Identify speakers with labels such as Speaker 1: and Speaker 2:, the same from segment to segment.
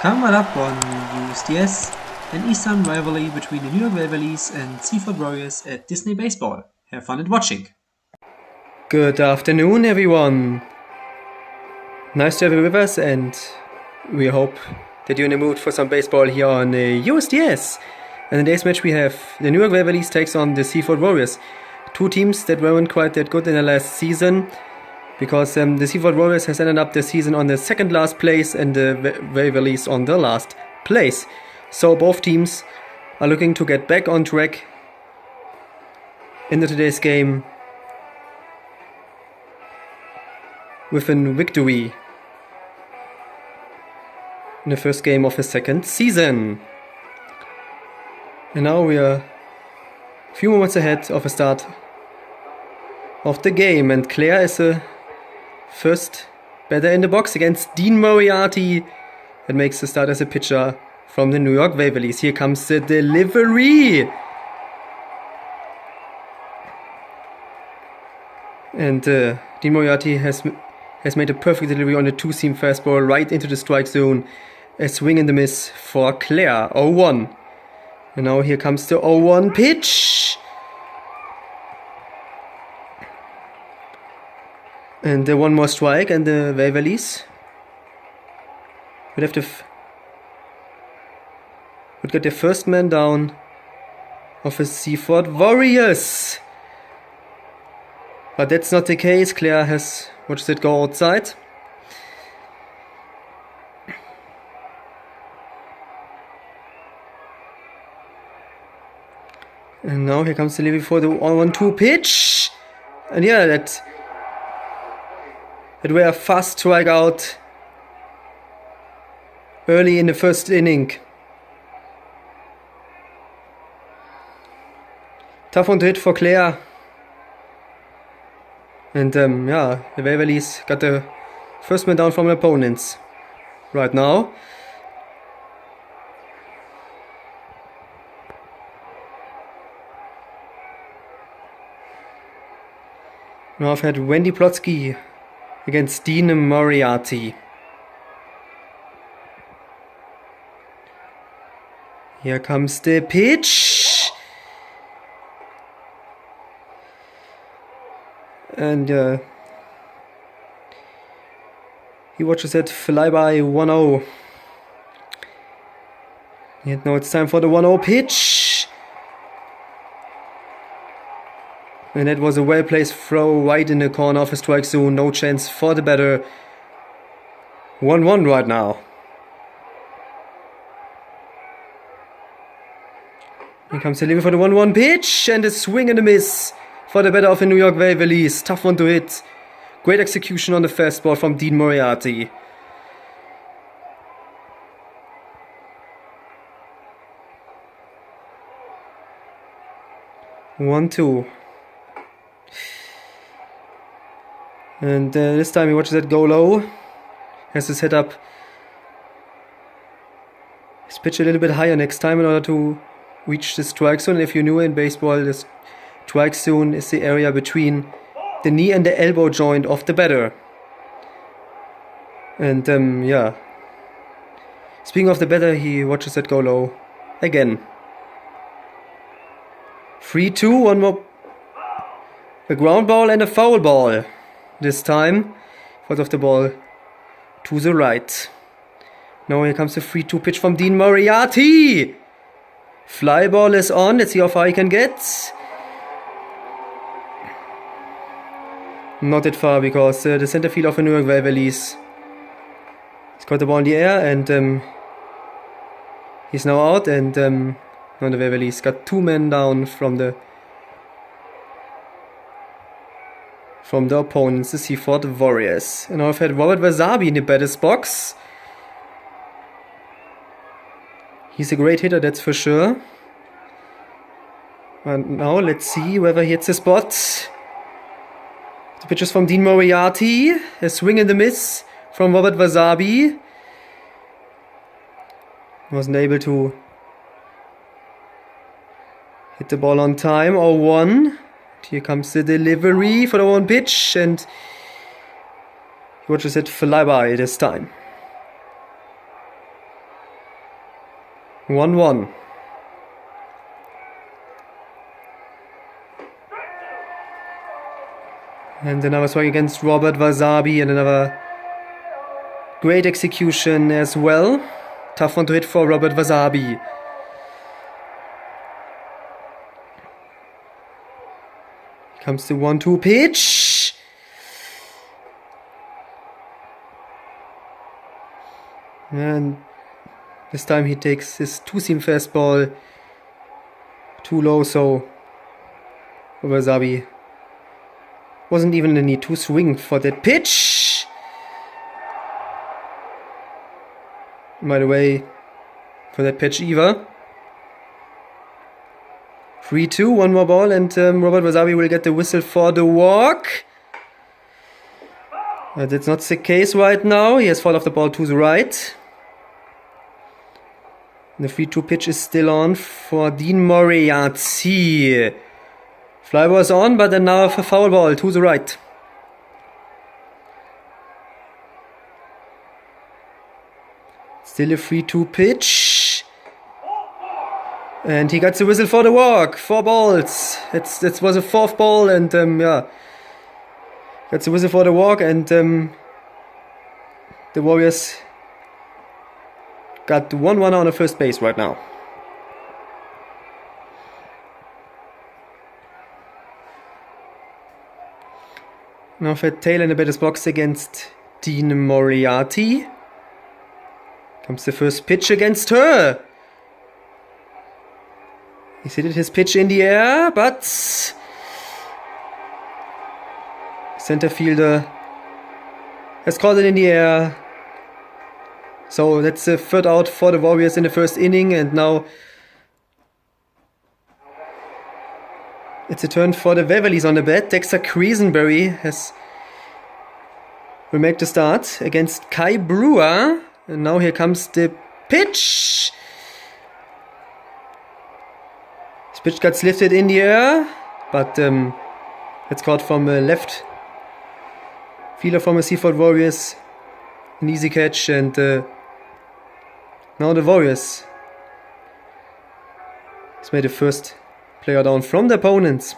Speaker 1: Coming up on USDS, an Eastern rivalry between the New York Waverleys and Seaford Warriors at Disney Baseball. Have fun at watching.
Speaker 2: Good afternoon, everyone. Nice to have you with us, and we hope that you're in the mood for some baseball here on USDS. And in today's match we have the New York Waverleys takes on the Seaford Warriors. Two teams that weren't quite that good in the last season, because the Seaford Warriors has ended up the season on the second last place and the Waverleys on the last place. So both teams are looking to get back on track into today's game with a victory in the first game of the second season. And now we are a few moments ahead of the start of the game, and Claire is the first batter in the box against Dean Moriarty that makes the start as a pitcher from the New York Waverleys. Here comes the delivery, and Dean Moriarty has made a perfect delivery on the two-seam fastball right into the strike zone. A swing and a miss for Claire, 0-1. And now here comes the 0-1 pitch. And one more strike, and the Waverleys would get their first man down of the Seaford Warriors. But that's not the case. Claire has watched it go outside. And now here comes the delivery for the 1-2 pitch. And yeah, that were a fast strikeout early in the first inning. Tough one to hit for Claire. And yeah, the Waverleys got the first man down from the opponents right now. Now I've had Wendy Plotsky against Dean Moriarty. Here comes the pitch. And he watches it fly by 1-0. And now it's time for the 1-0 pitch. And that was a well-placed throw right in the corner of the strike zone. No chance for the batter. 1-1 right now. Here comes the delivery for the 1-1 pitch. And a swing and a miss for the batter of the New York Waverleys. Tough one to hit. Great execution on the fastball from Dean Moriarty. One, two. And this time he watches it go low. Has to set up his pitch a little bit higher next time in order to reach the strike zone. And if you knew in baseball, the strike zone is the area between the knee and the elbow joint of the batter. And yeah. Speaking of the batter, he watches it go low again. 3-2, one more. A ground ball and a foul ball. This time, foot of the ball to the right. Now here comes the 3-2 pitch from Dean Moriarty. Fly ball is on. Let's see how far he can get. Not that far, because the center field of the New York Waverleys has got the ball in the air, and he's now out. And now the Waverleys got two men down from the opponents, the Seaford Warriors. And now I've had Robert Wasabi in the batter's box. He's a great hitter, that's for sure. And now let's see whether he hits the spot. The pitch is from Dean Moriarty. A swing and a miss from Robert Wasabi. Wasn't able to hit the ball on time. 0-1. Here comes the delivery for the 1 pitch, and he watches it fly by this time. 1-1. And another strike against Robert Wasabi, and another great execution as well. Tough one to hit for Robert Wasabi. Comes the 1-2 pitch. And this time he takes his two-seam fastball too low, so Wasabi wasn't even in the need to swing for that pitch. By the way, for that pitch either. 3-2, one more ball, and Robert Wasabi will get the whistle for the walk. That's not the case right now. He has fouled off the ball to the right. The 3-2 pitch is still on for Dean Moriarty. Fly was on, but then now a foul ball to the right. Still a 3-2 pitch. And he got the whistle for the walk. 4 balls. It was a 4th ball, and yeah. Got the whistle for the walk, and the Warriors got 1-1 on the first base right now. Now for Taylor in the batter's box against Dean Moriarty. Comes the first pitch against her. He's hit his pitch in the air, but center fielder has caught it in the air. So that's the 3rd out for the Warriors in the first inning, and now it's a turn for the Waverleys on the bat. Dexter Creasenberry will make the start against Kai Brewer. And now here comes the pitch. This pitch gets lifted in the air, but it's caught from a left fielder from the Seaford Warriors. An easy catch, and now the Warriors has made the first player down from the opponents.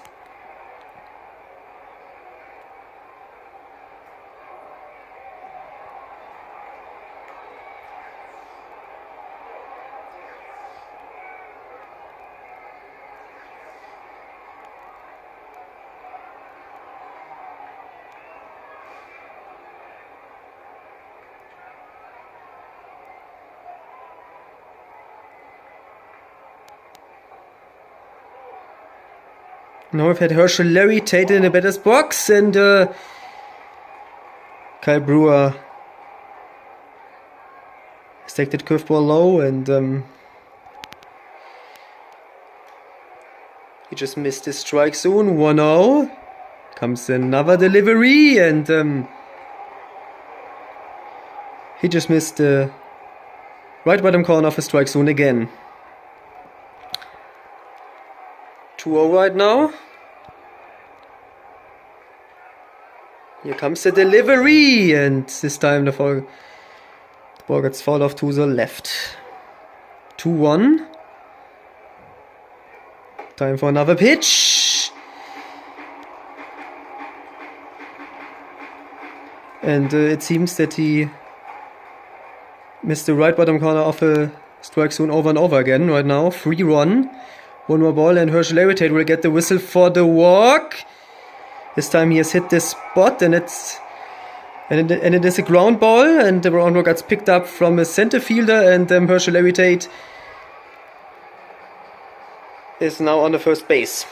Speaker 2: Now we've had Herschel Larry Tate in the batter's box, and Kyle Brewer has taken that curveball low, and he just missed his strike zone. 1-0. Comes another delivery, and he just missed the right bottom corner of his strike zone again. 2-0 right now. Here comes the delivery, and this time the ball gets fouled off to the left. 2-1. Time for another pitch. And it seems that he missed the right bottom corner of a strike zone over and over again right now. 3-1. One more ball, and Herschel Larry Tate will get the whistle for the walk. This time he has hit this spot, and it is a ground ball, and the ground ball gets picked up from a center fielder, and Herschel Larry Tate is now on the first base.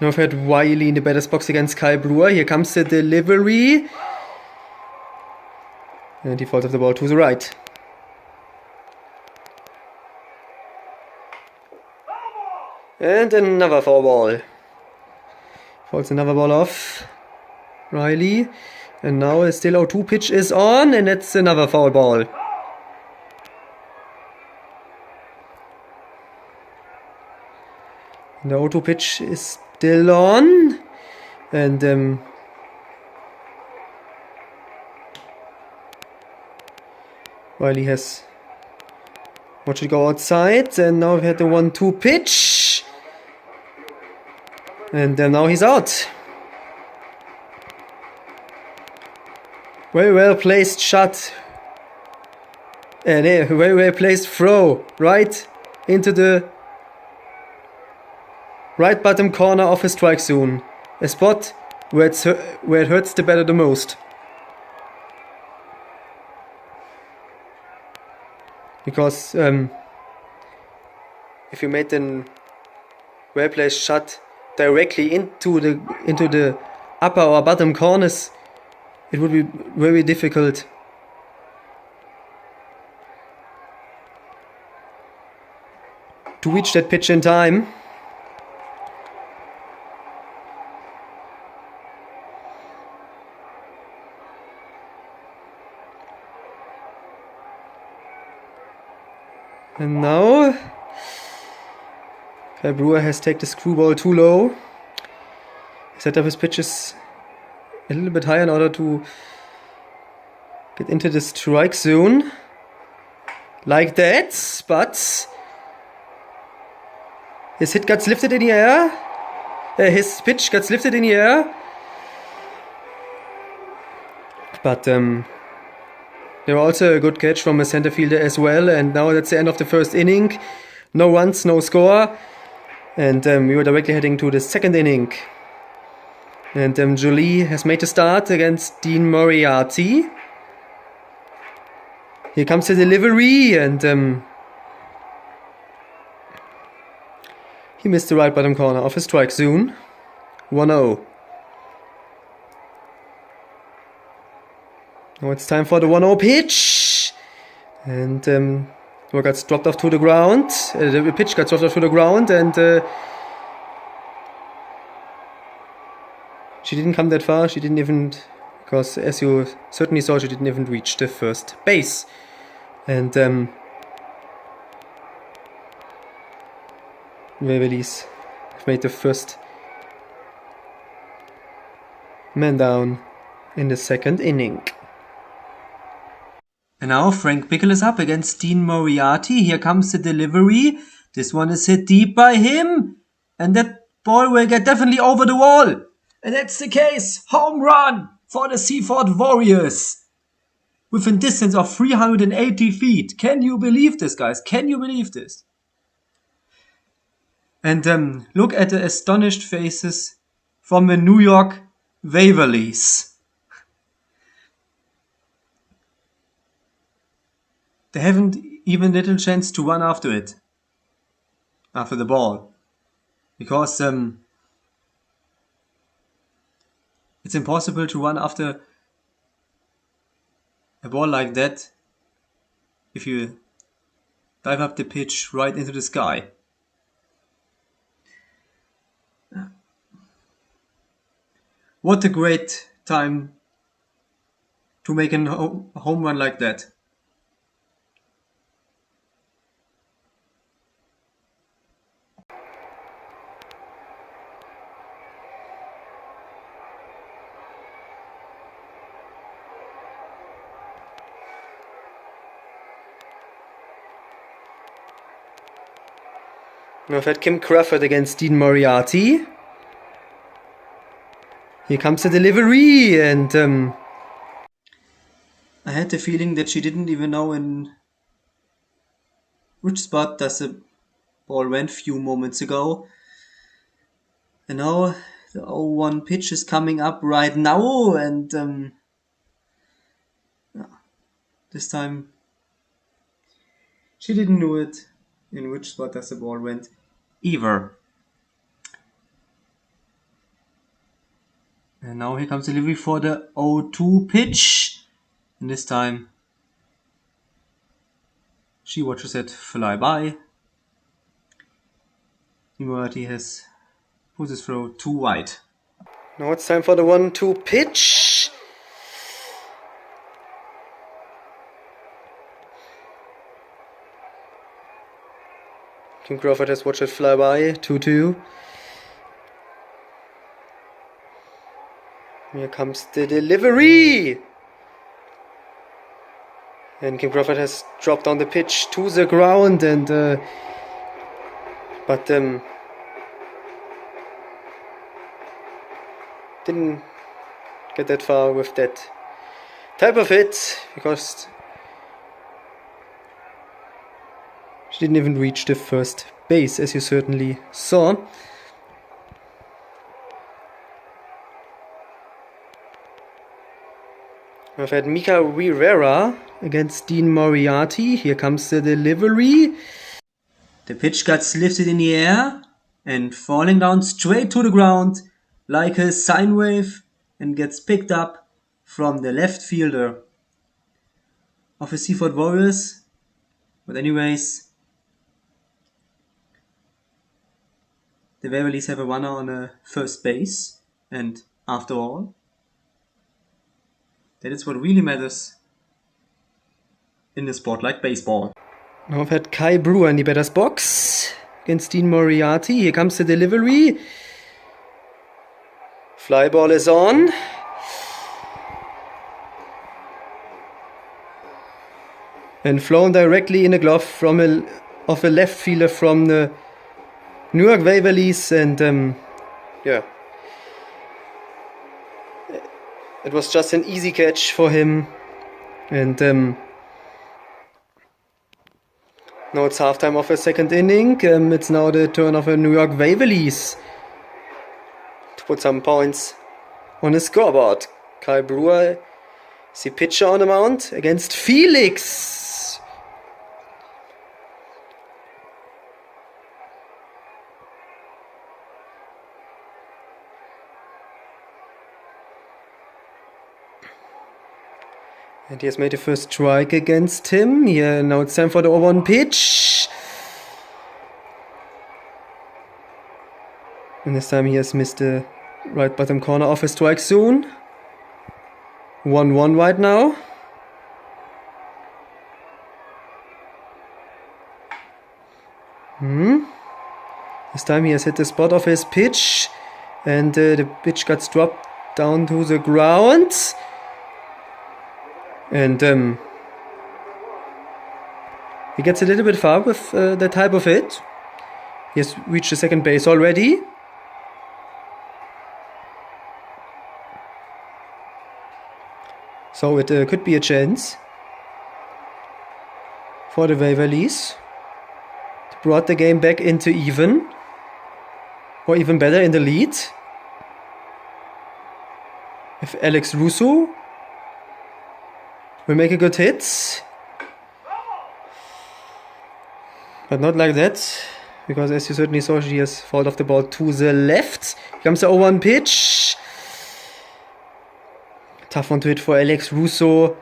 Speaker 2: Now we've had Wiley in the batter's box against Kyle Brewer. Here comes the delivery. And he fouls off the ball to the right. And another foul ball. Fouls another ball off. Riley. And now a still 0-2 pitch is on, and it's another foul ball. The 0-2 pitch is still on. And Riley has watched it go outside. And now we had the 1-2 pitch. And now he's out. Very well placed shot. And a very well placed throw. Right into the right bottom corner of his strike zone. A spot where it hurts the batter the most. Because if you made an well placed shot directly into the upper or bottom corners, it would be very difficult to reach that pitch in time. And now Kyle Brewer has taken the screwball too low. Set up his pitches a little bit higher in order to get into the strike zone. Like that, but his hit gets lifted in the air. His pitch gets lifted in the air. But there was also a good catch from a center fielder as well. And now that's the end of the first inning. No runs, no score. And we were directly heading to the second inning. And Jolie has made a start against Dean Moriarty. Here comes the delivery, and he missed the right bottom corner of his strike zone. 1-0. Now it's time for the 1-0 pitch. And it gets dropped off to the ground. The pitch got dropped off to the ground, and she didn't come that far. She didn't even, because as you certainly saw, she didn't even reach the first base. And Waverleys have made the first man down in the second inning.
Speaker 1: And now Frank Bickle is up against Dean Moriarty. Here comes the delivery. This one is hit deep by him. And that ball will get definitely over the wall. And that's the case. Home run for the Seaford Warriors. With a distance of 380 feet. Can you believe this, guys? Can you believe this? And look at the astonished faces from the New York Waverleys. They haven't even little chance to run after it. After the ball. Because it's impossible to run after a ball like that if you dive up the pitch right into the sky. What a great time to make a home run like that.
Speaker 2: Now we've had Kim Crawford against Dean Moriarty. Here comes the delivery, and
Speaker 1: I had the feeling that she didn't even know in which spot does the ball went few moments ago. And now the 0-1 pitch is coming up right now, and this time she didn't know it in which spot does the ball went either. And now here comes the delivery for the 0-2 pitch. And this time she watches it fly by. Moriarty has put his throw too wide.
Speaker 2: now it's time for the 1-2 pitch. Kim Crawford has watched it fly by. 2-2. Here comes the delivery. And Kim Crawford has dropped on the pitch to the ground, and but didn't get that far with that type of hit, because she didn't even reach the first base, as you certainly saw. We've had Mika Rivera against Dean Moriarty. Here comes the delivery.
Speaker 1: The pitch gets lifted in the air and falling down straight to the ground like a sine wave, and gets picked up from the left fielder of the Seaford Warriors. But anyways, the Waverleys have a runner on a first base, and after all, that is what really matters in a sport like baseball.
Speaker 2: Now we've had Kai Brewer in the batter's box against Dean Moriarty. Here comes the delivery. Fly ball is on. And flown directly in a glove of a left fielder from the New York Waverleys, and yeah, it was just an easy catch for him. And now it's halftime of a second inning. It's now the turn of the New York Waverleys to put some points on the scoreboard. Kai Brewer is the pitcher on the mound against Felix. And he has made the first strike against him. Here, now it's time for the 0-1 pitch. And this time he has missed the right bottom corner of a strike zone. 1-1 right now. This time he has hit the spot of his pitch. And the pitch got dropped down to the ground. And he gets a little bit far with that type of hit. He has reached the second base already. So it could be a chance for the Waverleys to brought the game back into even, or even better, in the lead. If Alex Russo will make a good hit. But not like that, because as you certainly saw, she has fouled off the ball to the left. Here comes the 0-1 pitch. Tough one to hit for Alex Russo.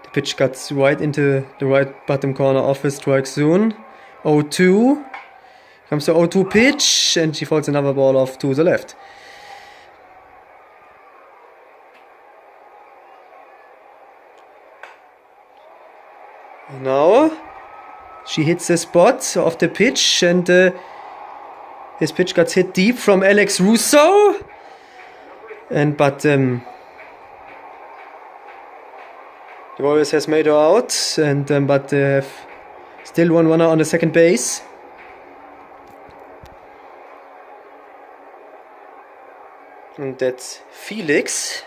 Speaker 2: The pitch cuts right into the right bottom corner of the strike zone. 0-2. Here comes the 0-2 pitch, and she fouls another ball off to the left. Now she hits the spot of the pitch, and his pitch got hit deep from Alex Russo, but the Warriors has made her out, and but they have still one runner on the second base. And that's Felix.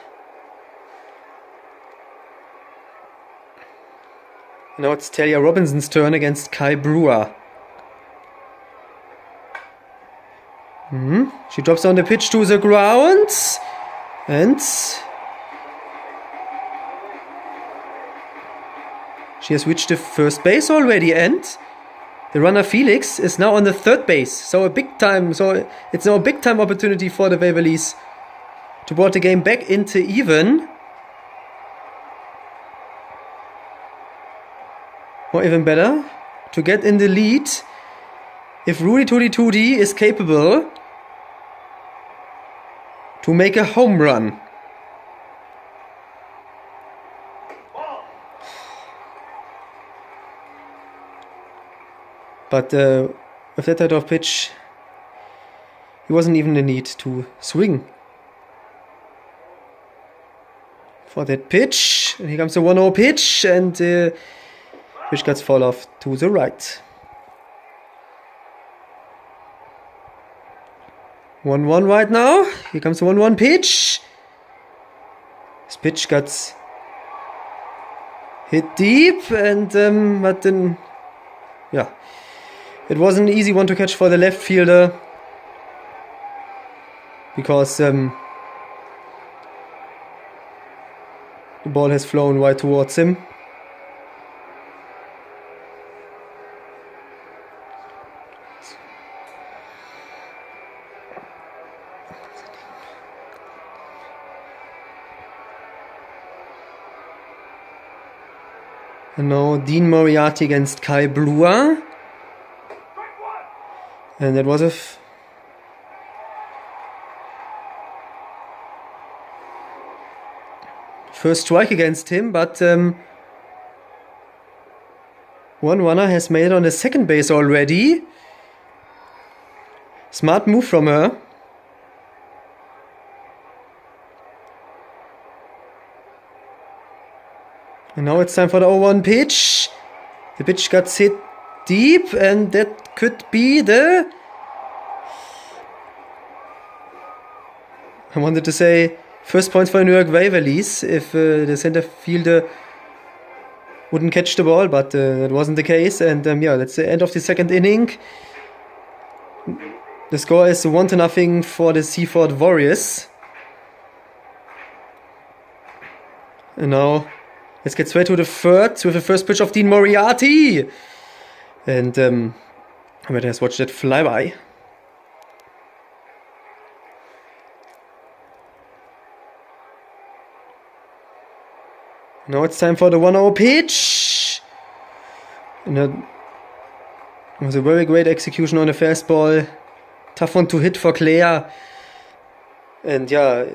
Speaker 2: Now it's Talia Robinson's turn against Kai Brewer. She drops down the pitch to the ground. And she has reached the first base already. And the runner Felix is now on the third base. So it's now a big time opportunity for the Waverleys to bring the game back into even. Or even better, to get in the lead if Rudy Tooty Tooty is capable to make a home run. But with that type of pitch, he wasn't even in need to swing for that pitch. And here comes the 1-0 pitch, and pitch gets fall off to the right. 1-1 right now. Here comes the 1-1 pitch. This pitch got hit deep, and but then, yeah, it was an easy one to catch for the left fielder, because the ball has flown right towards him. And now Dean Moriarty against Kai Brewer. And that was a first strike against him, but one runner has made it on the second base already. Smart move from her. And now it's time for the 0-1 pitch. The pitch got hit deep, and that could be the... I wanted to say first points for the New York Waverleys if the center fielder wouldn't catch the ball, but that wasn't the case. And yeah, that's the end of the second inning. The score is 1-0 for the Seaford Warriors. And now let's get straight to the third with the first pitch of Dean Moriarty. And let's watch that flyby. Now it's time for the 1-0 pitch. And that was a very great execution on the fastball. Tough one to hit for Claire. And yeah,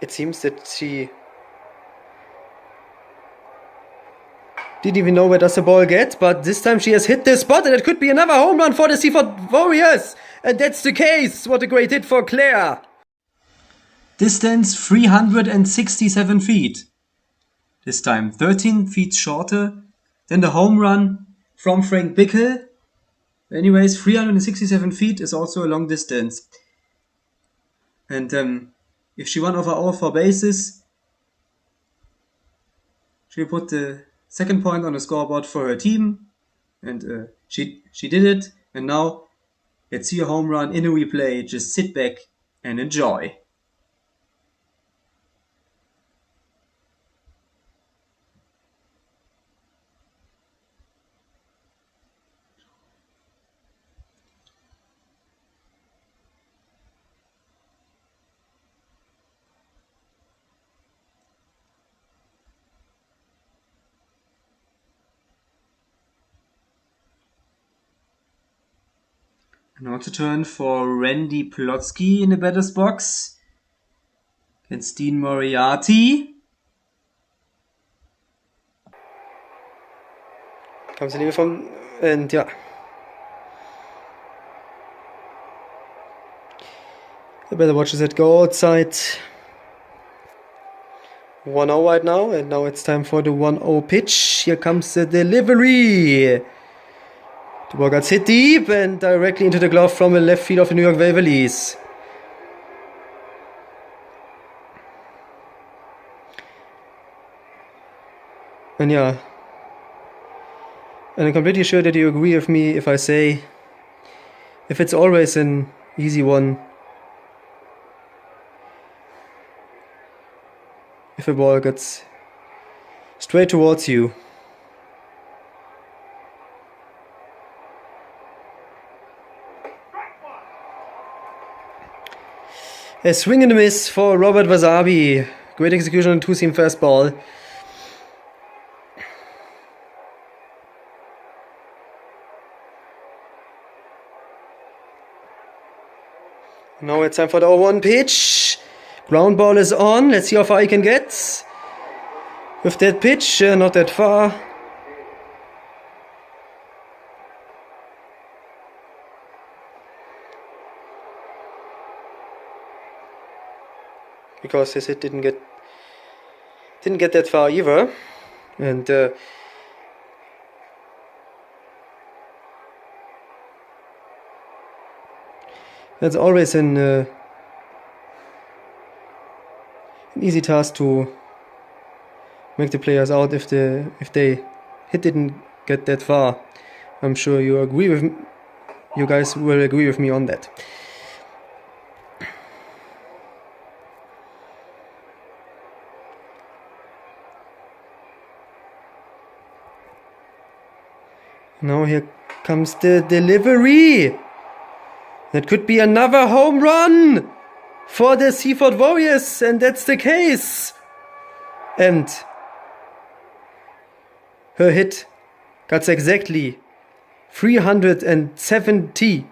Speaker 2: it seems that she didn't even know where does the ball get, but this time she has hit the spot, and it could be another home run for the Seaford Warriors. And that's the case. What a great hit for Claire.
Speaker 1: Distance 367 feet. This time 13 feet shorter than the home run from Frank Bickle. Anyways, 367 feet is also a long distance. And if she won over all 4 bases, she put the second point on the scoreboard for her team. And she did it. And now let's see a home run in a replay. Just sit back and enjoy. Now to turn for Randy Plotsky in the batter's box against Dean Moriarty.
Speaker 2: Comes the Liebe from, and yeah. The better watches it go outside. 1-0 right now, and now it's time for the 1-0 pitch. Here comes the delivery. The ball got hit deep and directly into the glove from the left field of the New York Waverleys. And yeah, and I'm completely sure that you agree with me if I say, if it's always an easy one, if a ball gets straight towards you, a swing and a miss for Robert Wasabi. Great execution on a two-seam fastball. Now it's time for the 0-1 pitch. Ground ball is on. Let's see how far he can get with that pitch. Not that far. because his hit didn't get that far either, and that's always an easy task to make the players out if they hit didn't get that far. I'm sure you guys will agree with me on that. Now here comes the delivery. That could be another home run for the Seaford Warriors, and that's the case. And her hit got exactly 370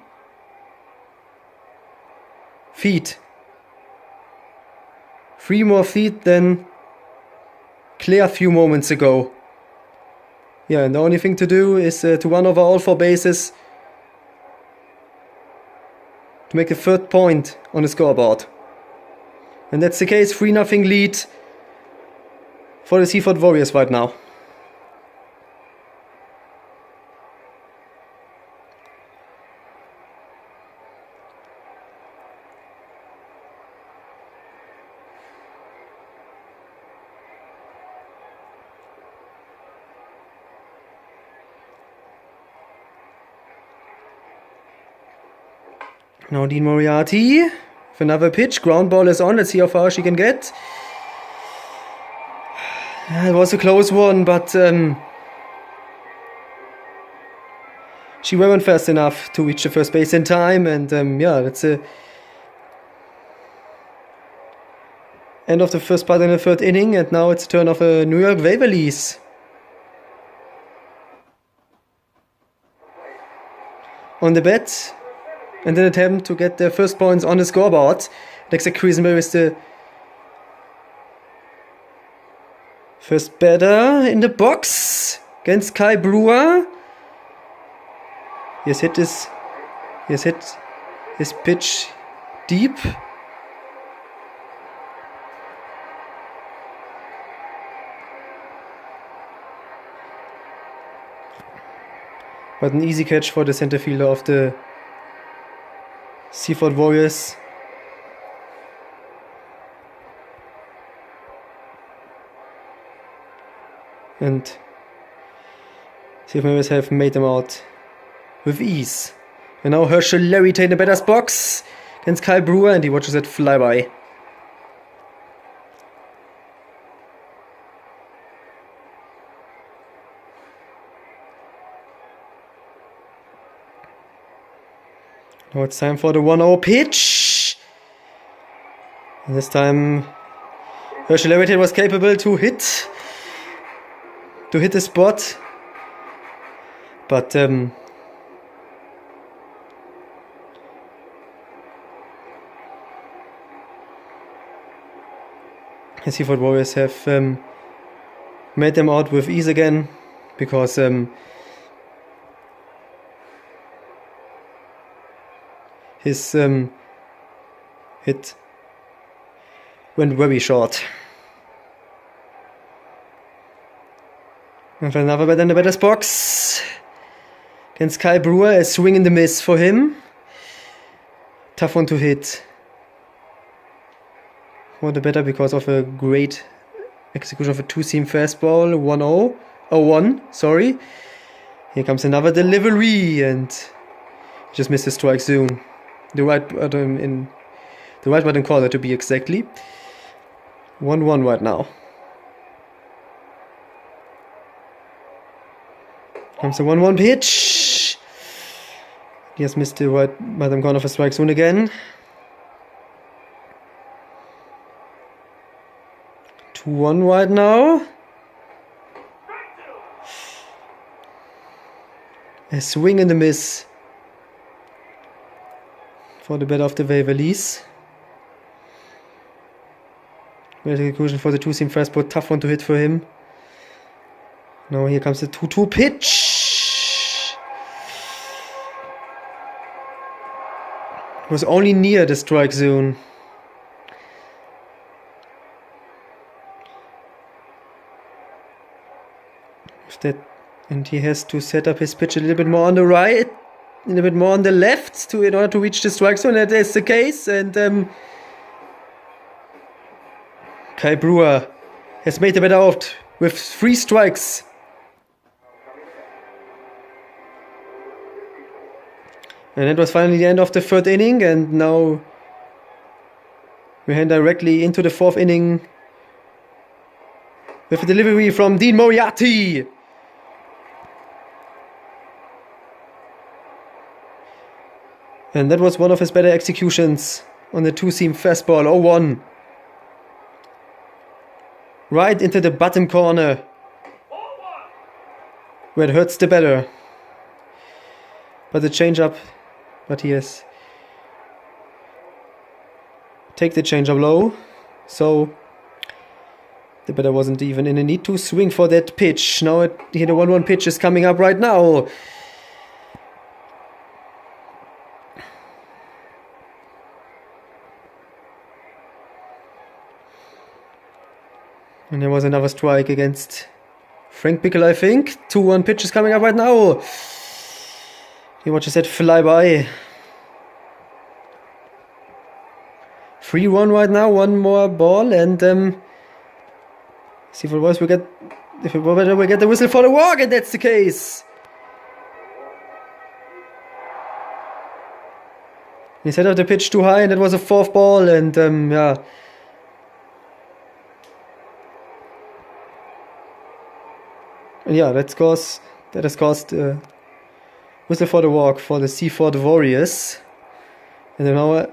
Speaker 2: feet. 3 more feet than Claire a few moments ago. Yeah, and the only thing to do is to run over all 4 bases to make a 3rd point on the scoreboard. And that's the case, 3-0 lead for the Seaford Warriors right now. Now Dean Moriarty with another pitch. Ground ball is on. Let's see how far she can get. It was a close one, but she weren't fast enough to reach the first base in time. And yeah, that's the end of the first part in the 3rd inning. And now it's the turn of New York Waverleys. On the bat. And an attempt to get their first points on the scoreboard. Alexa Krisenberg is the first batter in the box against Kai Brewer. He has hit his pitch deep. But an easy catch for the center fielder of the Seaford Warriors. And Seaford Warriors have made them out with ease. And now Herschel Larry in the batter's box against Kyle Brewer, and he watches it fly by. Now it's time for the 1-0 pitch. And this time Herschel Larry was capable to hit the spot. But the Seaford Warriors have made them out with ease again, because his hit went very short. And another batter in the batter's box against Kyle Brewer. A swing and a miss for him. Tough one to hit for the batter because of a great execution of a 2-seam fastball. 1-1, sorry. Here comes another delivery, and just missed the strike zone. The right button corner to be exactly. 1-1 right now. Comes the 1-1 pitch. He has missed the right bottom corner of a strike zone again. 2-1 right now. A swing and a miss for the batter of the Waverleys. Great execution for the 2-seam fastball. Tough one to hit for him. Now here comes the 2-2 pitch. It was only near the strike zone. And he has to set up his pitch a little bit more on the right, a little bit more on the left in order to reach the strike zone. That is the case. And Kai Brewer has made the batter out with 3 strikes. And that was finally the end of the 3rd inning, and now we head directly into the 4th inning with a delivery from Dean Moriarty. And that was one of his better executions on the 2-seam fastball, 0-1. Right into the bottom corner, where it hurts the batter. But the changeup, but he has take the changeup low, so the batter wasn't even in a need to swing for that pitch. Now the 1-1 pitch is coming up right now. And there was another strike against Frank Bickle, I think. 2-1 pitch is coming up right now. He watches that fly by. 3-1 right now, 1 more ball, and Seaford Boys will get, if it will get the whistle for the walk, and that's the case. He set up the pitch too high, and it was a 4th ball, and yeah. And yeah, that has caused whistle for the walk for the Seaford Warriors. And then now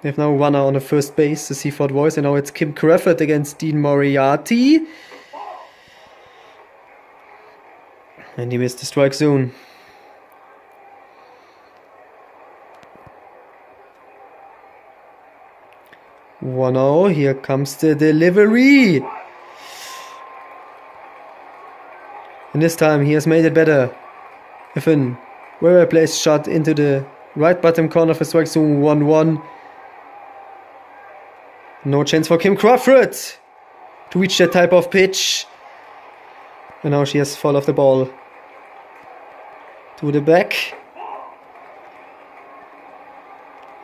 Speaker 2: they have now a runner on the first base, the Seaford Warriors, and now it's Kim Crawford against Dean Moriarty. And he missed the strike zone. One oh, here comes the delivery. And this time he has made it better. With a very placed shot into the right bottom corner of the strike zone, 1-1. No chance for Kim Crawford to reach that type of pitch. And now she has fall off the ball to the back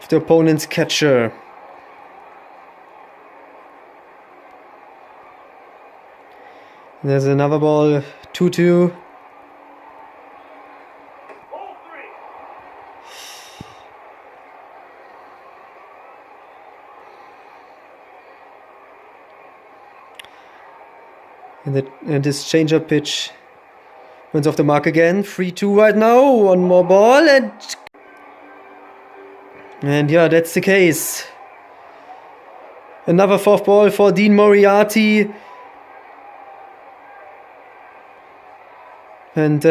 Speaker 2: of the opponent's catcher. And there's another ball, 2-2. And this changeup pitch went off the mark again. 3-2 right now. 1 more ball, and yeah, that's the case. Another 4th ball for Dean Moriarty. And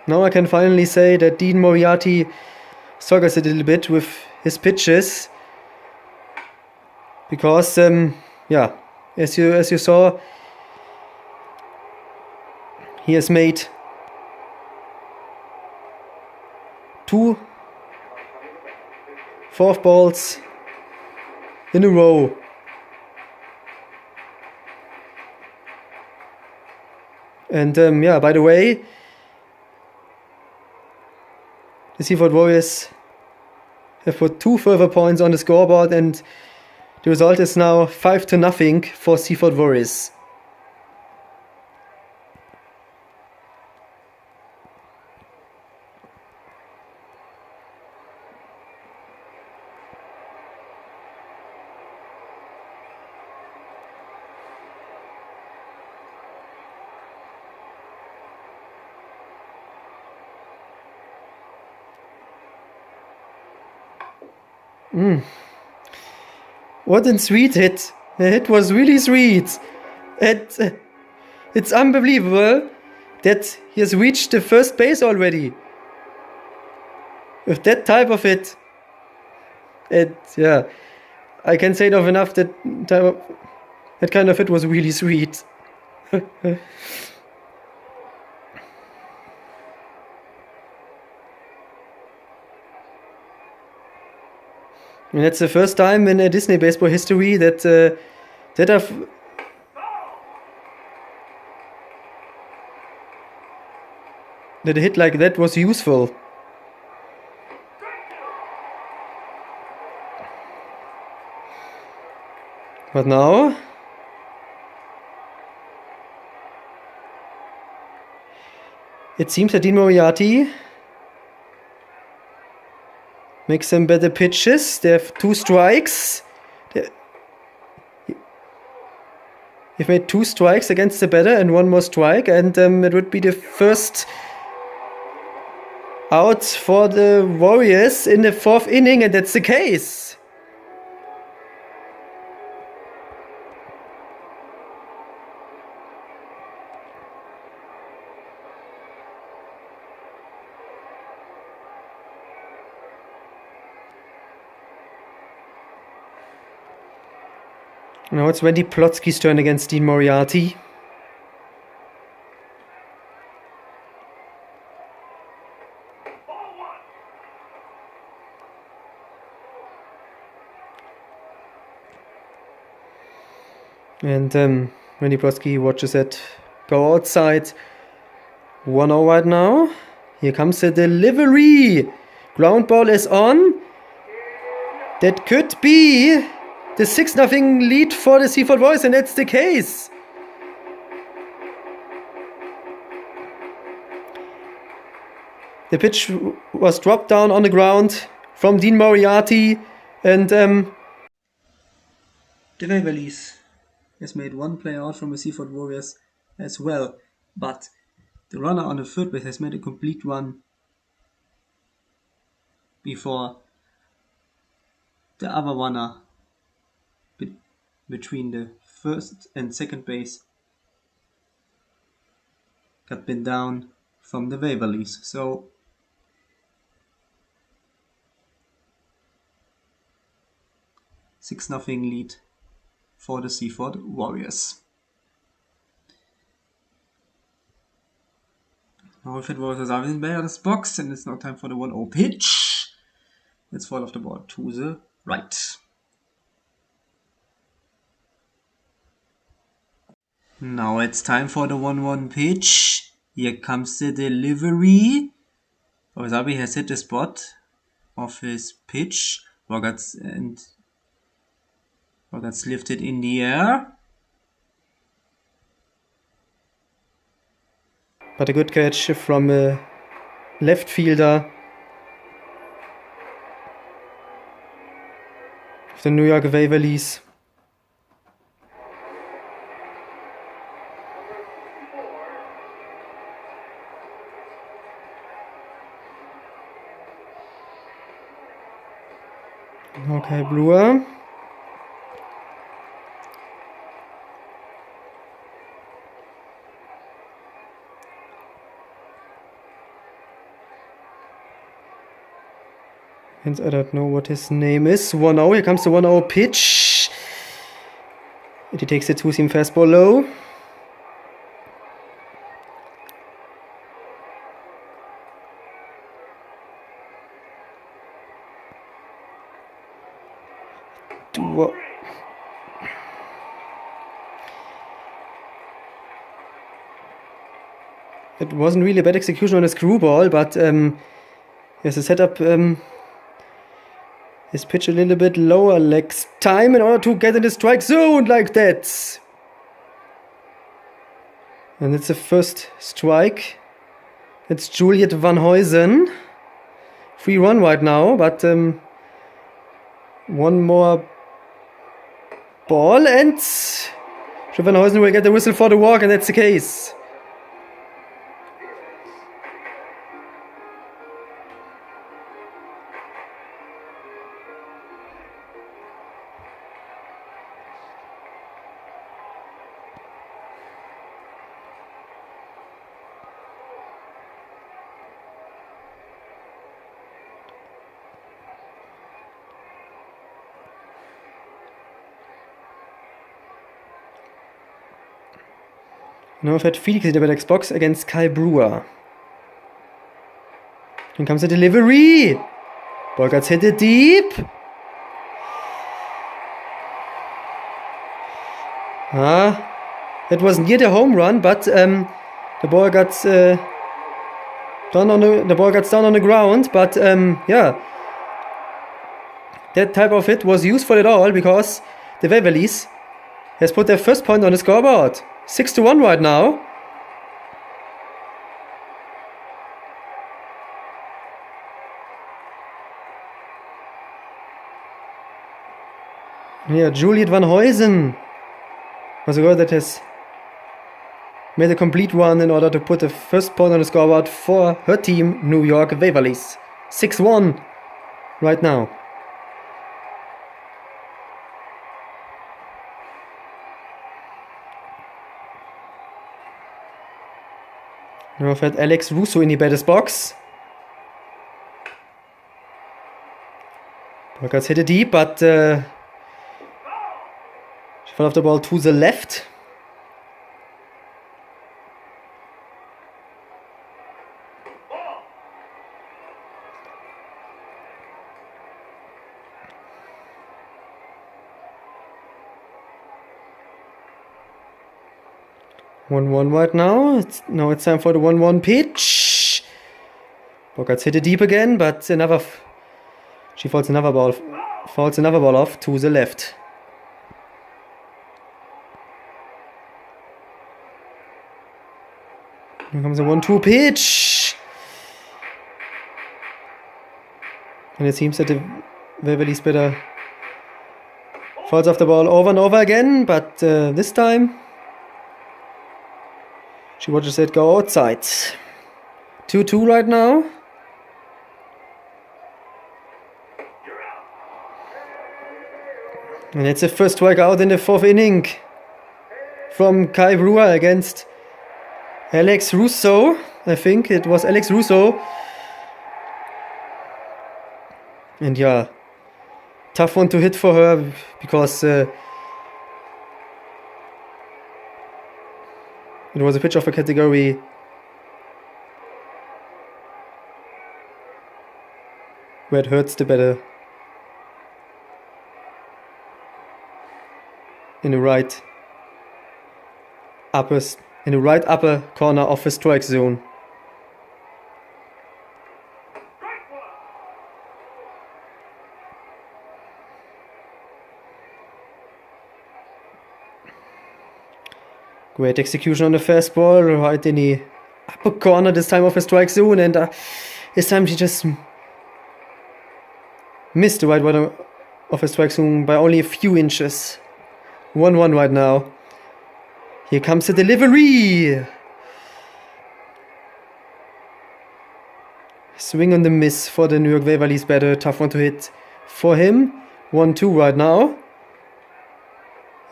Speaker 2: now I can finally say that Dean Moriarty struggles a little bit with his pitches, because yeah, as you saw, he has made 2 4th balls in a row. And yeah, by the way, the Seaford Warriors have put 2 further points on the scoreboard, and the result is now 5-0 for Seaford Warriors. What a sweet hit. The hit was really sweet. It's unbelievable that he has reached the first base already. With that type of hit. Yeah, I can say it enough that kind of hit was really sweet. And that's the first time in Disney baseball history that that a hit like that was useful. But now it seems that Dean Moriarty makes some better pitches. They have 2 strikes. They've made 2 strikes against the batter and 1 more strike, and it would be the first out for the Warriors in the 4th inning, and that's the case. Now it's Randy Plotsky's turn against Dean Moriarty. And Randy Plotsky watches it go outside. 1-0 right now. Here comes the delivery. Ground ball is on. That could be the 6-0 lead for the Seaford Warriors, and that's the case. The pitch was dropped down on the ground from Dean Moriarty, and
Speaker 1: the Waverleys has made 1 play out from the Seaford Warriors as well, but the runner on the third base has made a complete run before the other runner between the first and second base got pinned down from the Waverleys. So $6-0 lead for the Seaford Warriors. Now if it was a in Bayer's box, and it's now time for the 1-0 pitch. Let's fall off the ball to the right. Now it's time for the 1-1 pitch. Here comes the delivery. Ozabi has hit the spot of his pitch. Rogarts lifted in the air.
Speaker 2: But a good catch from a left fielder of the New York Waverleys. Okay, Brewer. Hence, I don't know what his name is. 1-0. Here comes the 1-0 pitch. And he takes the 2-seam fastball low. It wasn't really a bad execution on a screwball, but yes, the setup his pitch a little bit lower, lacks time in order to get in the strike zone like that. And it's the first strike. It's Juliet Van Huysen. 3-1 right now, but one more ball and Van Huysen will get the whistle for the walk, and that's the case. Now fährt Felix in the batters box against Kyle Brewer. Then comes the delivery. Ball gets hit it deep. It was near the home run, but the ball got down on the ground. But yeah, that type of hit was useful at all because the Waverleys has put their first point on the scoreboard. 6-1 right now. Yeah, Juliet Van Huysen was a girl that has made a complete run in order to put the first point on the scoreboard for her team, New York Waverleys. 6-1 right now. Now I've had Alex Russo in the batter's box. Burkhardt hit it deep, but she fell off the ball to the left. One right now. It's time for the 1-1 pitch. Burkhardt hit it deep again, but she fouls another ball off to the left. Here comes the 1-2 pitch. And it seems that the Waverleys better fouls off the ball over and over again, but this time she watches it go outside. 2-2 right now. And it's the first strikeout in the fourth inning from Kai Brewer against Alex Russo. I think it was Alex Russo. And yeah, tough one to hit for her because it was a pitch of a category where it hurts the batter. In the right upper corner of the strike zone. Great execution on the fastball, right in the upper corner this time of the strike zone, and this time she just missed the right one of the strike zone by only a few inches. 1-1 right now. Here comes the delivery. Swing on the miss for the New York Waverleys batter. Tough one to hit for him. 1-2 right now.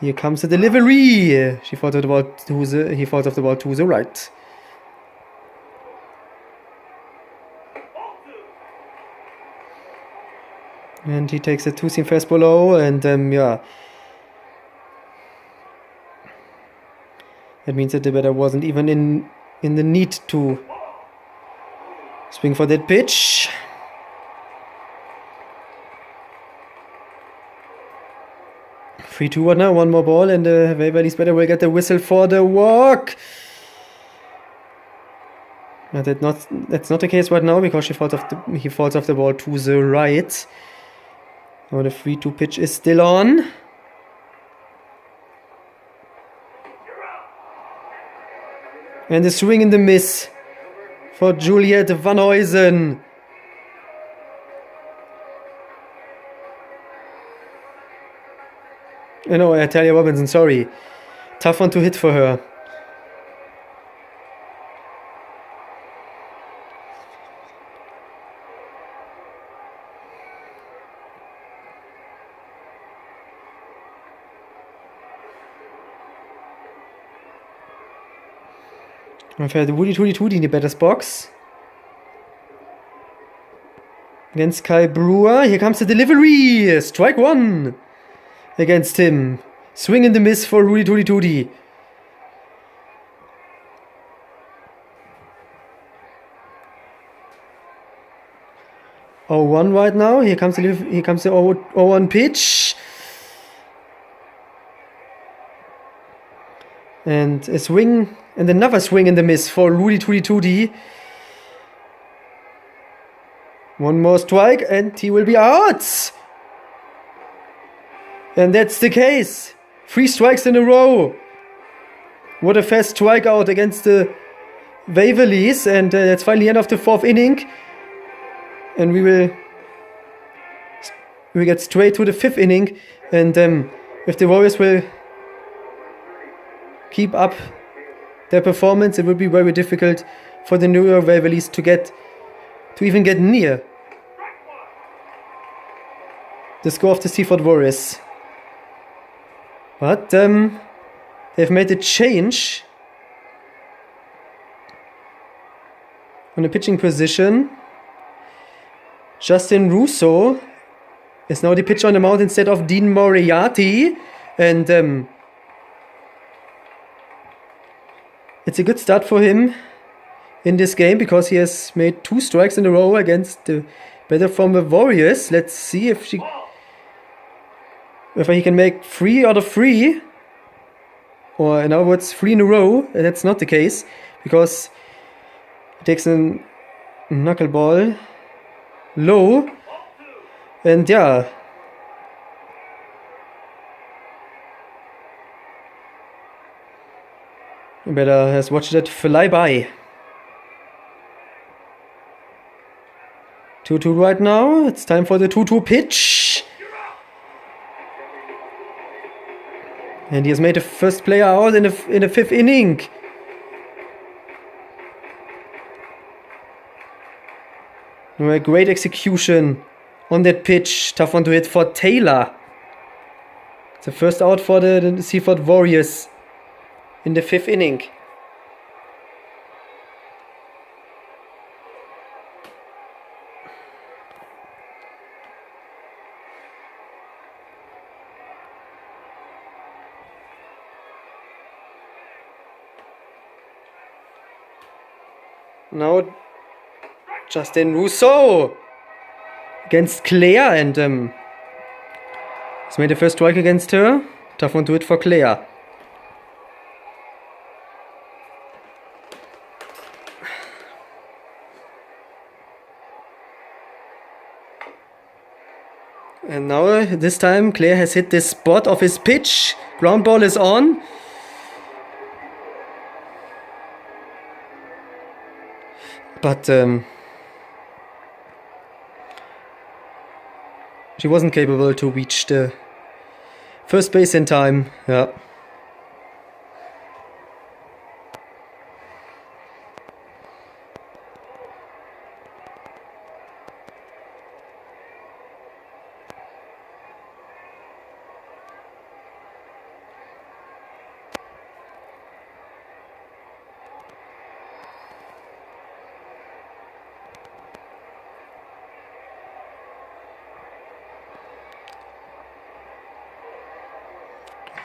Speaker 2: Here comes the delivery. He falls off the ball to the right. And he takes a two-seam fastball low, and yeah. That means that the batter wasn't even in the need to swing for that pitch. Three, 2 right now, one more ball, and the Waverleys batter will get the whistle for the walk. That's not the case right now because he falls off the ball to the right. Now the 3-2 pitch is still on. And the swing and the miss for Juliet Van Huysen. No, Talia Robinson, sorry. Tough one to hit for her. I've had Woody in the batter's box. Against Kai Brewer. Here comes the delivery. Strike one against him. Swing and the miss for Rudy. 0-1 right now. Here comes the 0-1 pitch. And a swing and another swing and a miss for Rudy Tooty Tooty. One more strike and he will be out. And that's the case. 3 strikes in a row. What a fast strikeout against the Waverleys. And that's finally the end of the 4th inning. And we get straight to the 5th inning. And if the Warriors will keep up their performance, it will be very difficult for the New York Waverleys to even get near the score of the Seaford Warriors. But they've made a change on the pitching position. Justin Russo is now the pitcher on the mound instead of Dean Moriarty. And it's a good start for him in this game because he has made 2 strikes in a row against the batter from the Warriors. Let's see if he can make 3 out of 3. Or in other words, 3 in a row. And that's not the case because he takes a knuckleball low. And yeah. You better has watched that fly by. 2-2 right now. It's time for the 2-2 pitch. And he has made the first player out in the 5th inning. A great execution on that pitch. Tough one to hit for Taylor. It's the first out for the Seaford Warriors in the 5th inning. Now Justin Russo against Claire, and he's made the first strike against her. Tough one to hit for Claire. And now this time Claire has hit the spot of his pitch. Ground ball is on. But she wasn't capable to reach the first base in time. Yeah.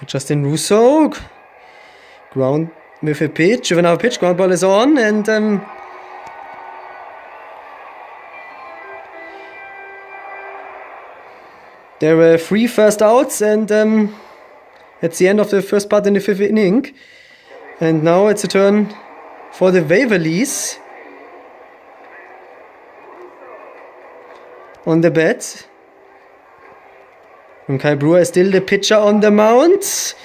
Speaker 2: Justin Russo, ground with a pitch, with another pitch, ground ball is on, and there were 3 first outs, and it's the end of the first part in the 5th inning, and now it's a turn for the Waverleys on the bat. And Kyle Brewer is still the pitcher on the mound.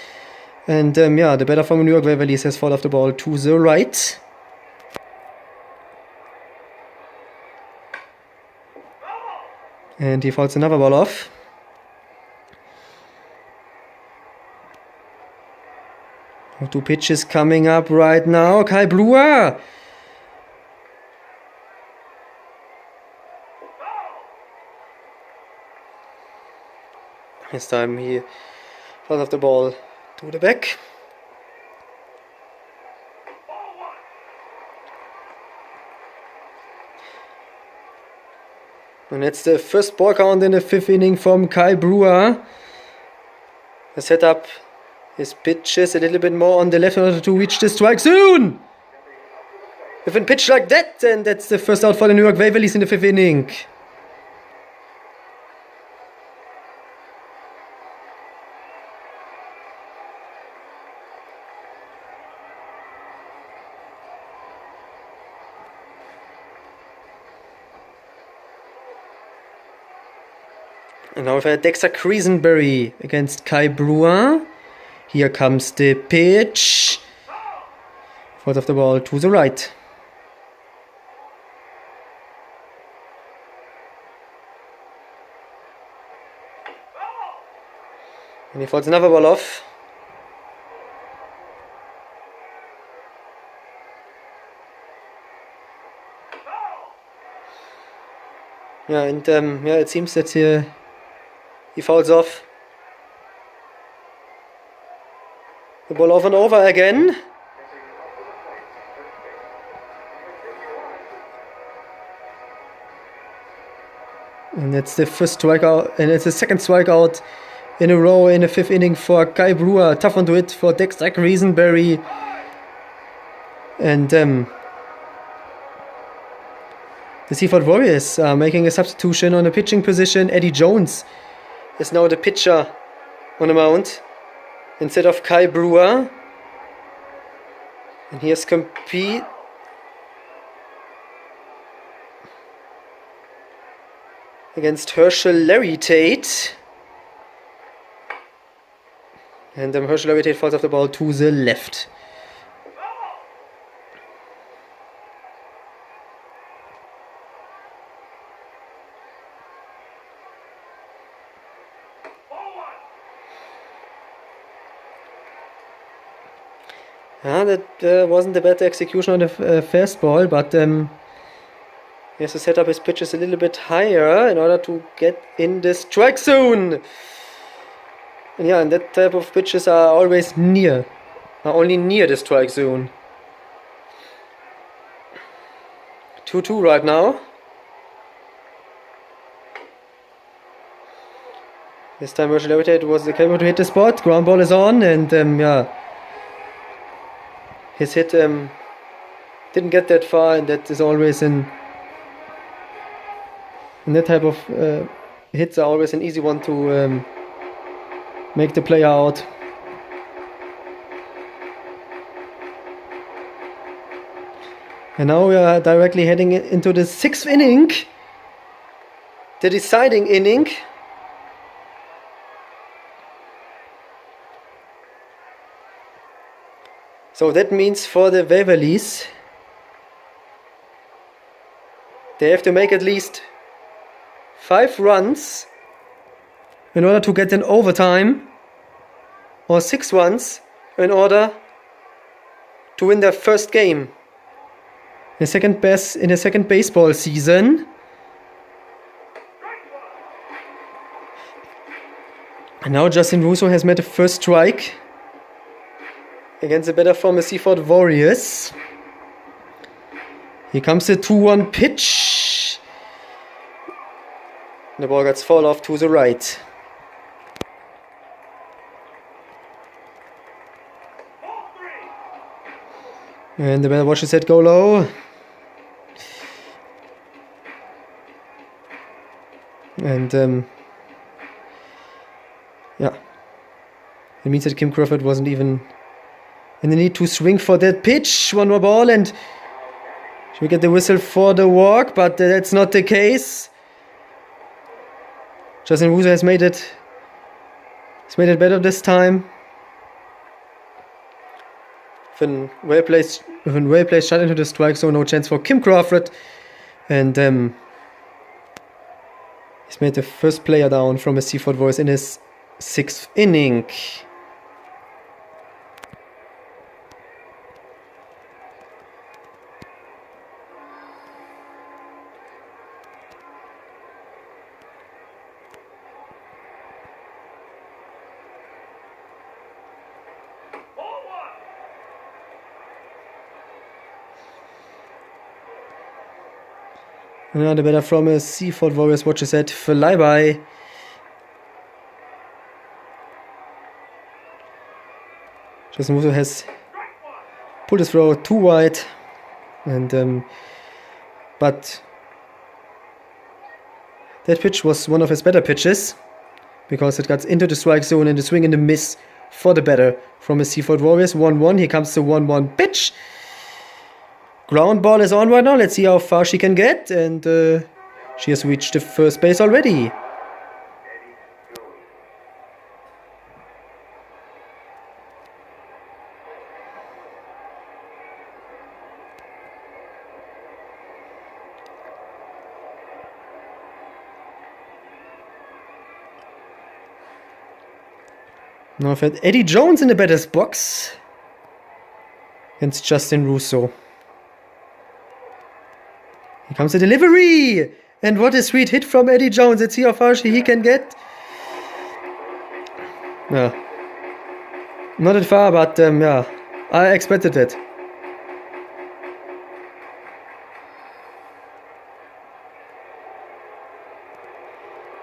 Speaker 2: And the batter from New York Waverleys has fouled off the ball to the right. And he fouls another ball off. Two pitches coming up right now. Kyle Brewer. This time he fouls off the ball to the back. And it's the first ball count in the 5th inning from Kyle Brewer. He set up his pitches a little bit more on the left in order to reach the strike zone. With a pitch like that, then that's the first out for the New York Waverleys in the 5th inning. And now we've had Dexter Creasenberry against Kai Brewer. Here comes the pitch. Falls off the ball to the right. And he falls another ball off. Yeah, and it seems that he falls off. The ball over and over again. And that's the first strikeout, and it's the second strikeout in a row in the fifth inning for Kai Brewer. Tough one to hit for Dexter Creasenberry. And the Seaford Warriors are making a substitution on the pitching position. Eddie Jones is now the pitcher on the mound instead of Kai Brewer. And here's compete. Against Herschel Larry Tate. And Herschel Larry Tate falls off the ball to the left. That wasn't the better execution on the fastball, but he has to set up his pitches a little bit higher in order to get in the strike zone. And that type of pitches are always only near the strike zone. 2-2 right now. This time Herschel Larry Tate was able to hit the spot. Ground ball is on, and his hit didn't get that far, and that is always in that type of hits are always an easy one to make the play out. And now we are directly heading into the sixth inning, the deciding inning. So that means for the Waverleys, they have to make at least 5 runs in order to get an overtime, or 6 runs in order to win their first game in the second baseball season. And now Justin Russo has made the first strike against the better former Seaford Warriors. Here comes the 2-1 pitch. The ball gets fouled off to the right. And the batter watches it go low. And it means that Kim Crawford wasn't even in the need to swing for that pitch. One more ball, and we get the whistle for the walk, but that's not the case. Justin Russo has made it better this time. With a well-placed shot into the strike zone, no chance for Kim Crawford. And he's made the first player down from a Seaford Warriors in his 6th inning. The batter from a Seaford Warriors watches that flyby. Justin Russo has pulled his throw too wide, and but that pitch was one of his better pitches because it got into the strike zone and the swing and the miss for the batter from a Seaford Warriors. 1-1. Here comes the 1-1 pitch. Ground ball is on right now. Let's see how far she can get. And she has reached the first base already. Now I've had Eddie Jones in the batter's box against Justin Russo. Here comes the delivery! And what a sweet hit from Eddie Jones. Let's see how far he can get. Yeah. Not that far, but yeah, I expected it.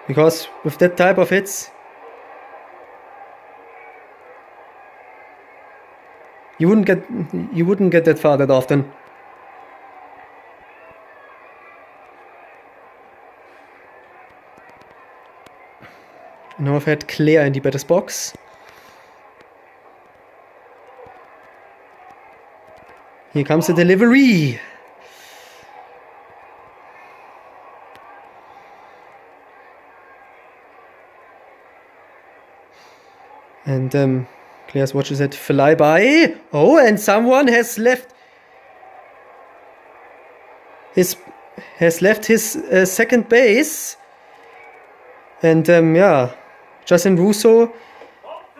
Speaker 2: Because with that type of hits, you wouldn't get that far that often. Now I've had Claire in the batter's box. Here comes the delivery. And Claire's watches it fly by. Oh, and someone has left his second base. And yeah, Justin Russo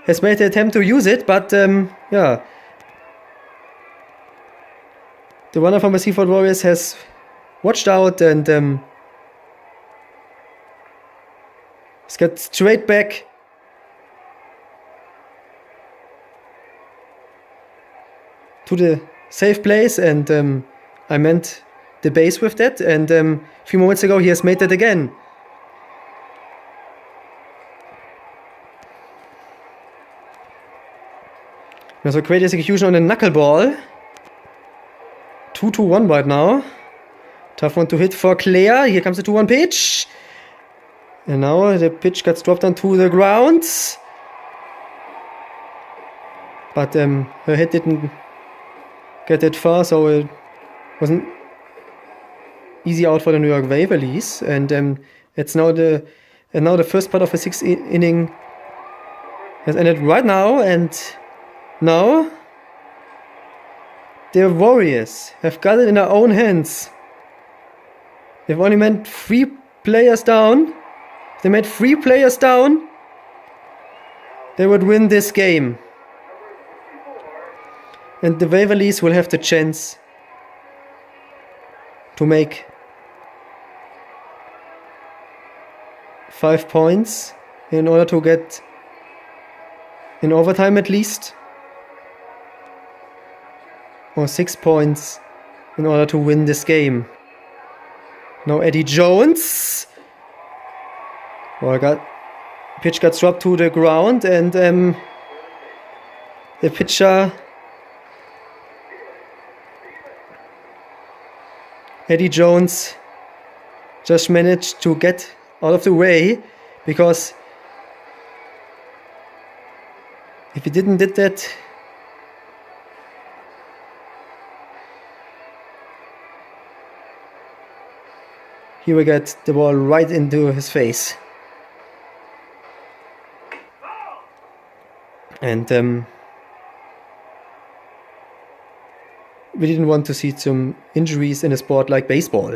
Speaker 2: has made the attempt to use it, but yeah, the runner from the Seaford Warriors has watched out and he's got straight back. To the safe place, and I meant the base with that, and a few moments ago he has made that again. There's a great execution on the knuckleball. 2-1 right now. Tough one to hit for Claire. Here comes the 2-1 pitch. And now the pitch gets dropped onto the ground. But her hit didn't get that far, so it wasn't easy out for the New York Waverleys. And it's now the first part of the sixth inning has ended right now, and now the Warriors have got it in their own hands. They've only made 3 players down. If they made 3 players down, they would win this game. And the Waverleys will have the chance to make 5 points in order to get in overtime at least, or 6 points in order to win this game. Now Eddie Jones. Pitch got dropped to the ground, and the pitcher Eddie Jones just managed to get out of the way, because if he didn't did that, he will get the ball right into his face. And we didn't want to see some injuries in a sport like baseball.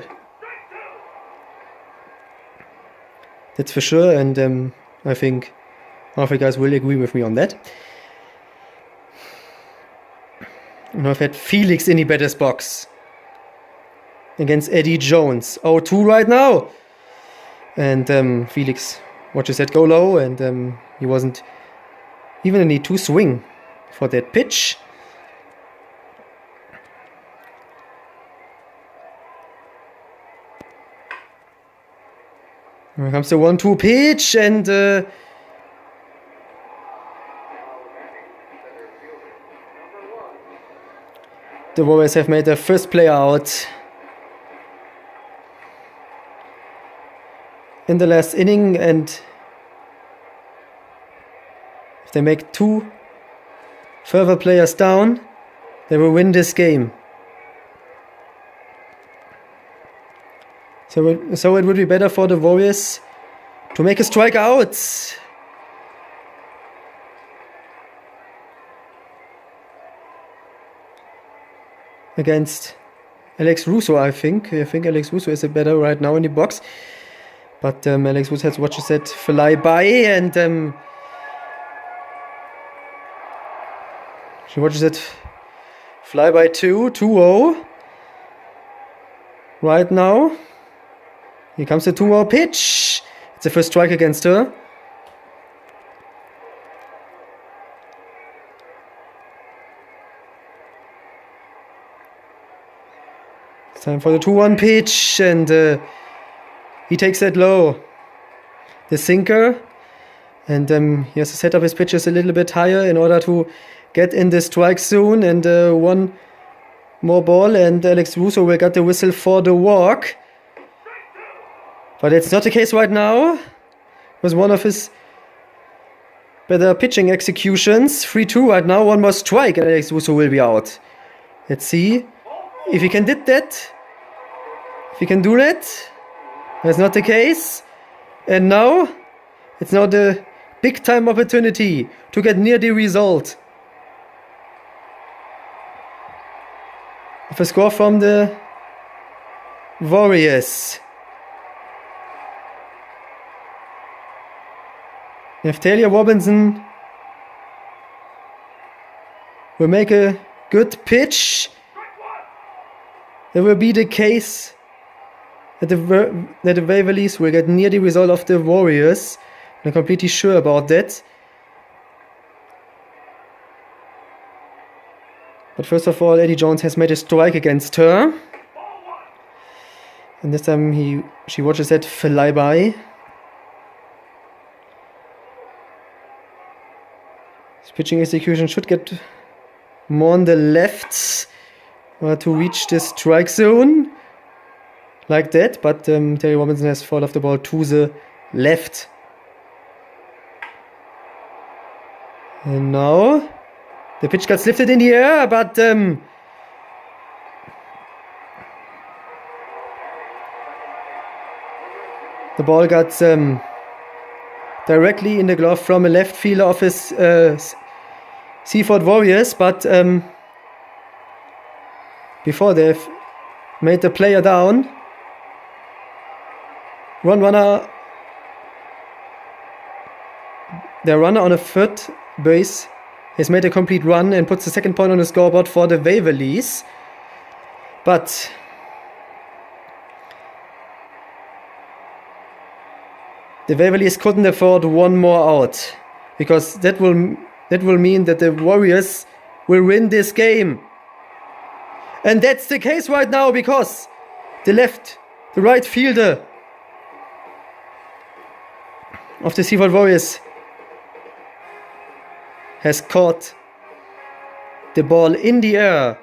Speaker 2: That's for sure, and I think half of you guys will agree with me on that. And I've had Felix in the batter's box against Eddie Jones. 0-2 right now. And Felix watches that go low, and he wasn't even in the 2 swing for that pitch. Here comes the 1-2 pitch, and the Warriors have made their first player out in the last inning, and if they make 2 further players down, they will win this game. So it would be better for the Warriors to make a strikeout. Against Alex Russo, I think. I think Alex Russo is a better right now in the box. But Alex Russo has watched that fly by, and She watches it fly by 2-0. Right now. Here comes the 2-0 pitch. It's the first strike against her. It's time for the 2-1 pitch, and he takes that low. The sinker. And he has to set up his pitches a little bit higher in order to get in the strike zone. And one more ball, and Alex Russo will get the whistle for the walk. But it's not the case right now. It was one of his better pitching executions. 3-2 right now. One more strike, and Alex Russo will be out. Let's see if he can did that. If he can do that. That's not the case. And now it's now the big time opportunity to get near the result of a score from the Warriors. If Talia Robinson will make a good pitch, there will be the case that the Waverleys will get near the result of the Warriors. I'm completely sure about that. But first of all, Eddie Jones has made a strike against her. And this time she watches that fly by. His pitching execution should get more on the left to reach the strike zone. Like that, but Terry Robinson has fall off the ball to the left. And now the pitch gets lifted in the air, but the ball got directly in the glove from a left fielder of his Seaford Warriors, but before they've made the player down, the runner on a third base has made a complete run and puts the second point on the scoreboard for the Waverleys. But the Waverleys couldn't afford one more out, because that will mean that the Warriors will win this game. And that's the case right now, because the right fielder of the Seaford Warriors has caught the ball in the air.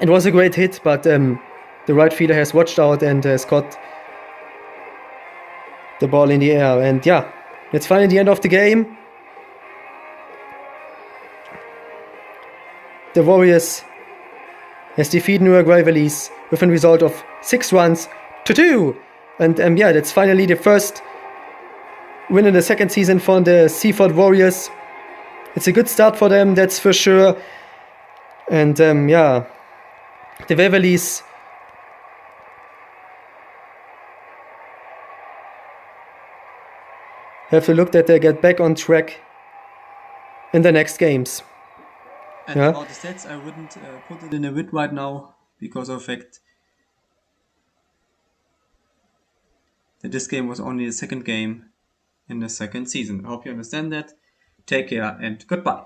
Speaker 2: It was a great hit, but the right fielder has watched out and has caught the ball in the air. And yeah, it's finally the end of the game. The Warriors has defeated New York Waverleys with a result of 6-2. And yeah, that's finally the first win in the second season for the Seaford Warriors. It's a good start for them, that's for sure. And yeah, the Waverleys have to look that they get back on track in the next games.
Speaker 1: And about the stats, I wouldn't put it in a win right now, because of the fact that this game was only the second game in the second season. I hope you understand that. Take care and goodbye.